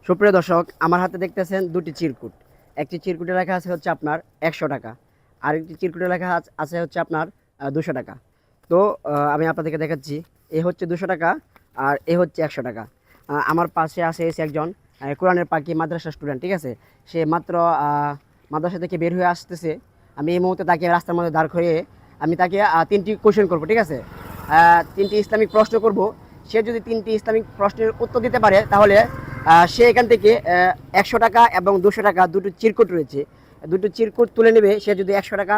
সুপ্রিয় দর্শক, আমার হাতে দেখতেছেন দুটি চিরকুট। একটি চিরকুটে লেখা আছে হচ্ছে আপনার 100 টাকা, আরেকটি চিরকুটে লেখা আছে হচ্ছে আপনার 200 টাকা। তো আমি আপনাদেরকে দেখাচ্ছি, এ হচ্ছে 200 টাকা আর এ হচ্ছে 100 টাকা। আমার পাশে আছে এসে একজন কোরআনের পাখি মাদ্রাসা স্টুডেন্ট, ঠিক আছে। সে মাত্র মাদ্রাসা থেকে বের হয়ে আসতেছে। আমি এই মুহূর্তে তাকে রাস্তার মধ্যে দাঁড় করিয়ে আমি তাকে 3টি কোশ্চেন করবো, ঠিক আছে। 3টি ইসলামিক প্রশ্ন করব। সে যদি 3টি ইসলামিক প্রশ্নের উত্তর দিতে পারে তাহলে সে এখান থেকে 100 টাকা এবং 200 টাকা দুটো চিরকুট রয়েছে, দুটো চিরকুট তুলে নেবে। সে যদি 100 টাকা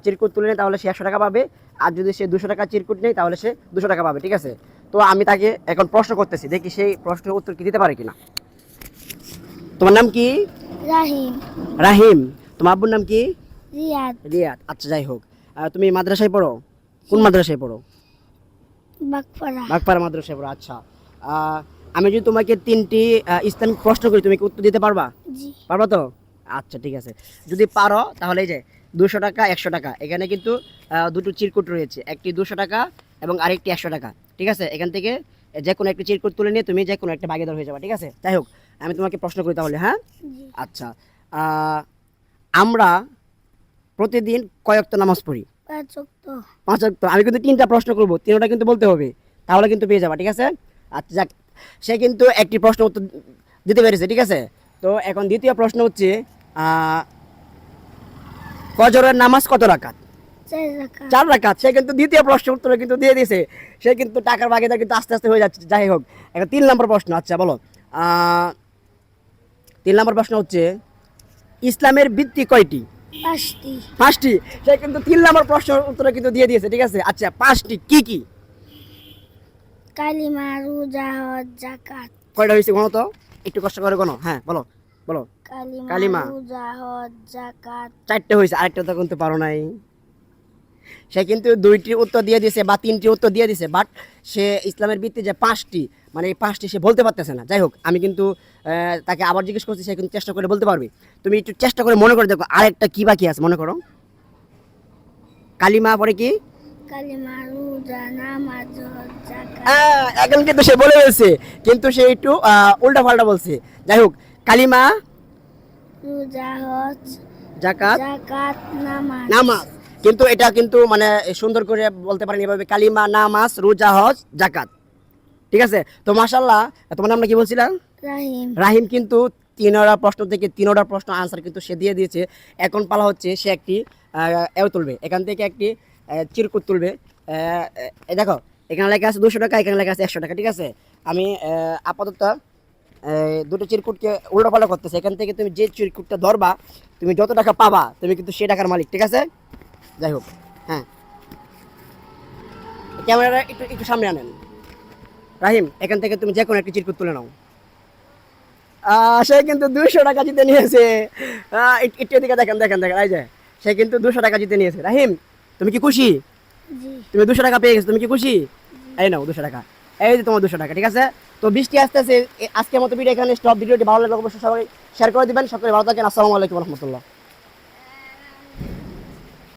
চিরকুট তুলে নেয় তাহলে সে 100 টাকা পাবে, আর যদি সে 200 টাকা চিরকুট নেয় তাহলে সে 200 টাকা পাবে, ঠিক আছে। তো আমি তাকে এখন প্রশ্ন করতেছি, দেখি সেই প্রশ্নের উত্তর কি দিতে পারে কিনা। তোমার নাম কি? রাহিম। রাহিম। তোমার আব্বুর নাম কি? রিয়াদ। রিয়াদ। আচ্ছা, যাই হোক, তুমি মাদ্রাসায় পড়ো? কোন মাদ্রাসায় পড়ো? বাগপাড়া। বাগপাড়া মাদ্রাসায় পড়ো। আচ্ছা, আমি যদি তোমাকে 3টি ইসলামিক প্রশ্ন করি, তুমি কি উত্তর দিতে পারবা? জি। পারবা তো? আচ্ছা, ঠিক আছে। যদি পারো তাহলে এই যে 200 টাকা 100 টাকা, এখানে কিন্তু দুটো চিরকুট রয়েছে, একটি 200 টাকা এবং আরেকটি 100 টাকা, ঠিক আছে। এখান থেকে যে কোনো একটি চিরকুট তুলে নিয়ে তুমি যে কোনো একটা ভাগীদার হয়ে যাবে, ঠিক আছে। যাই হোক, আমি তোমাকে প্রশ্ন করি তাহলে, হ্যাঁ? জি। আচ্ছা, আমরা প্রতিদিন কয় ওয়াক্ত নামাজ পড়ি? 5 ওয়াক্ত। 5 ওয়াক্ত। আমি কিন্তু 3টা প্রশ্ন করবো, 3টা কিন্তু বলতে হবে, তাহলে কিন্তু পেয়ে যাবা, ঠিক আছে। আচ্ছা, যাক, সে কিন্তু একটি প্রশ্ন উত্তর দিতে পেরেছে, ঠিক আছে। তো এখন দ্বিতীয় প্রশ্ন হচ্ছে, ফজরের নামাজ কত রাকাত? 4 রাকাত। 4 রাকাত। সে কিন্তু দ্বিতীয় প্রশ্ন উত্তর কিন্তু দিয়ে দিয়েছে। সে কিন্তু টাকার ভাগীদার কিন্তু আস্তে আস্তে হয়ে যাচ্ছে। যাই হোক, এখন 3 নম্বর প্রশ্ন। আচ্ছা, বলো, 3 নম্বর প্রশ্ন হচ্ছে, ইসলামের ভিত্তি কয়টি? 5টি। 5টি। সে কিন্তু 3 নম্বর প্রশ্ন উত্তর কিন্তু দিয়ে দিয়েছে, ঠিক আছে। আচ্ছা, 5টি কি কি? কালিমা, রোজা, হজ, যাকাত। কয়টা হয়েছে গণো তো, একটু কষ্ট করে গণো। হ্যাঁ, বলো বলো। কালিমা। রোজা, হজ, যাকাত। 4টে হয়েছে, আরেকটা তো কিন্তু পারো নাই। সে কিন্তু 2টির উত্তর দিয়ে দিয়েছে বা 3টির উত্তর দিয়ে দিয়েছে, বাট সে ইসলামের ভিত্তি যে 5টি, মানে এই 5টি সে বলতে পারতেছে না। যাই হোক, আমি কিন্তু তাকে আবার জিজ্ঞেস করছি, সে কিন্তু চেষ্টা করে বলতে পারবে। তুমি একটু চেষ্টা করে মনে করে দেখো, আরেকটা কি বাকি আছে মনে করো। কালিমা পরে কি? কালিমা, রোজা, নামাজ, হজ, যাকাত। এখন কিন্তু সে বলে ফেলছে, কিন্তু সে একটু উল্টা পাল্টা বলছে। যাই হোক, কালিমা, রোজা, হজ, যাকাত, যাকাত, নামাজ। নামাজ। কিন্তু এটা কিন্তু মানে সুন্দর করে বলতে পারেন এভাবে, কালিমা, নামাজ, রোজা, হজ, যাকাত, ঠিক আছে। তো মাশাআল্লাহ, তোমার নামটা কি বলছিলাম? রাহিম। রাহিম কিন্তু 3টা প্রশ্ন থেকে 3টা প্রশ্ন আনসার কিন্তু সে দিয়ে দিয়েছে। এখন পালা হচ্ছে সে একটি এও তুলবে, এখান থেকে একটি চিরকুট তুলবে। দেখো, এখানে লেখা আছে 200 টাকা, এখানে লেখা আছে 100 টাকা, ঠিক আছে। আমি আপাতত দুটো চিরকুটকে উল্টোপাল্টা করতেছে। এখান থেকে তুমি যে চিরকুটটা ধরবা, তুমি যত টাকা পাবা তুমি কিন্তু সে টাকার মালিক, ঠিক আছে। যাই হোক, হ্যাঁ, ক্যামেরাটা একটু একটু সামনে আনেন। রাহিম, এখান থেকে তুমি যে কোনো একটি চিরকুট তুলে নাও। সে কিন্তু 200 টাকা জিতে নিয়েছে। একটু এদিকে দেখেন দেখেন দেখেন, এই যে সে কিন্তু 200 টাকা জিতে নিয়েছে। রাহিম, তুমি কি খুশি? জি। তুমি 200 টাকা পেয়ে গেছো, তুমি কি খুশি? এই নাও 200 টাকা, এই যে তোমার 200 টাকা, ঠিক আছে। তো বৃষ্টি আসতেছে, আজকের মতো ভিডিও এখানে স্টপ। ভিডিওটি ভালো লাগলে অবশ্যই সবাই শেয়ার করে দিবেন। সকলে ভালো থাকেন। আসসালামু আলাইকুম রহমতুল্লাহ।